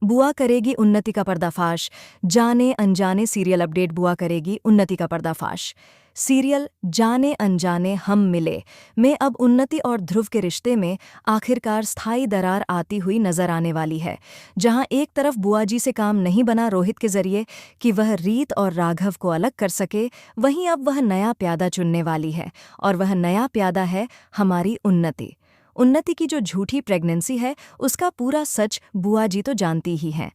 बुआ करेगी उन्नति का पर्दाफाश। जाने अनजाने सीरियल अपडेट। बुआ करेगी उन्नति का पर्दाफाश। सीरियल जाने अनजाने हम मिले में अब उन्नति और ध्रुव के रिश्ते में आखिरकार स्थायी दरार आती हुई नजर आने वाली है। जहां एक तरफ बुआ जी से काम नहीं बना रोहित के जरिए कि वह रीत और राघव को अलग कर सके, वहीं अब वह नया प्यादा चुनने वाली है। और वह नया प्यादा है हमारी उन्नति। उन्नति की जो झूठी प्रेगनेंसी है उसका पूरा सच बुआ जी तो जानती ही हैं।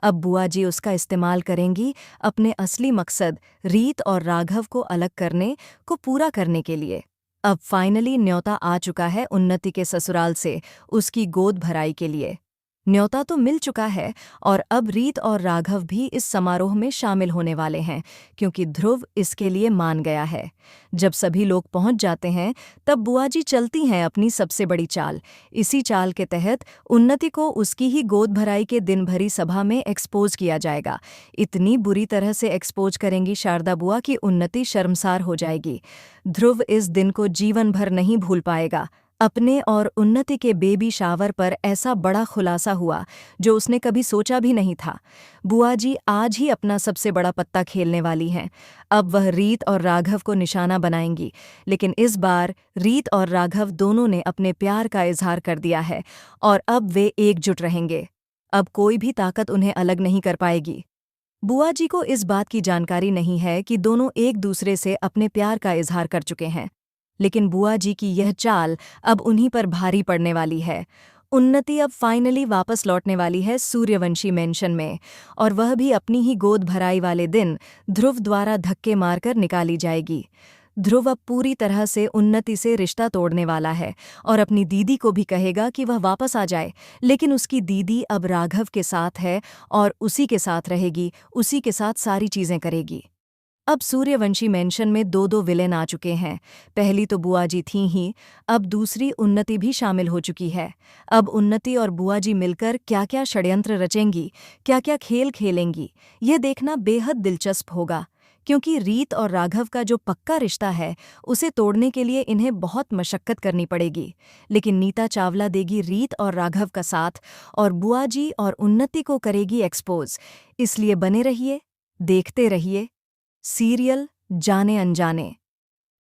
अब बुआ जी उसका इस्तेमाल करेंगी अपने असली मकसद रीत और राघव को अलग करने को पूरा करने के लिए। अब फाइनली न्योता आ चुका है उन्नति के ससुराल से उसकी गोद भराई के लिए। न्योता तो मिल चुका है और अब रीत और राघव भी इस समारोह में शामिल होने वाले हैं क्योंकि ध्रुव इसके लिए मान गया है। जब सभी लोग पहुंच जाते हैं तब बुआ जी चलती हैं अपनी सबसे बड़ी चाल। इसी चाल के तहत उन्नति को उसकी ही गोद भराई के दिन भरी सभा में एक्सपोज किया जाएगा। इतनी बुरी तरह से एक्सपोज करेंगी शारदा बुआ कि उन्नति शर्मसार हो जाएगी। ध्रुव इस दिन को जीवन भर नहीं भूल पाएगा। अपने और उन्नति के बेबी शावर पर ऐसा बड़ा खुलासा हुआ जो उसने कभी सोचा भी नहीं था। बुआ जी आज ही अपना सबसे बड़ा पत्ता खेलने वाली हैं। अब वह रीत और राघव को निशाना बनाएंगी, लेकिन इस बार रीत और राघव दोनों ने अपने प्यार का इजहार कर दिया है और अब वे एकजुट रहेंगे। अब कोई भी ताकत उन्हें अलग नहीं कर पाएगी। बुआ जी को इस बात की जानकारी नहीं है कि दोनों एक दूसरे से अपने प्यार का इजहार कर चुके हैं, लेकिन बुआ जी की यह चाल अब उन्हीं पर भारी पड़ने वाली है। उन्नति अब फाइनली वापस लौटने वाली है सूर्यवंशी मेंशन में, और वह भी अपनी ही गोद भराई वाले दिन ध्रुव द्वारा धक्के मारकर निकाली जाएगी। ध्रुव अब पूरी तरह से उन्नति से रिश्ता तोड़ने वाला है और अपनी दीदी को भी कहेगा कि वह वापस आ जाए, लेकिन उसकी दीदी अब राघव के साथ है और उसी के साथ रहेगी, उसी के साथ सारी चीज़ें करेगी। अब सूर्यवंशी मेंशन में दो दो विलेन आ चुके हैं। पहली तो बुआ जी थीं ही, अब दूसरी उन्नति भी शामिल हो चुकी है। अब उन्नति और बुआ जी मिलकर क्या क्या षड्यंत्र रचेंगी, क्या क्या खेल खेलेंगी, ये देखना बेहद दिलचस्प होगा, क्योंकि रीत और राघव का जो पक्का रिश्ता है उसे तोड़ने के लिए इन्हें बहुत मशक्कत करनी पड़ेगी। लेकिन नीता चावला देगी रीत और राघव का साथ और बुआ जी और उन्नति को करेगी एक्सपोज। इसलिए बने रहिए, देखते रहिए सीरियल जाने अनजाने।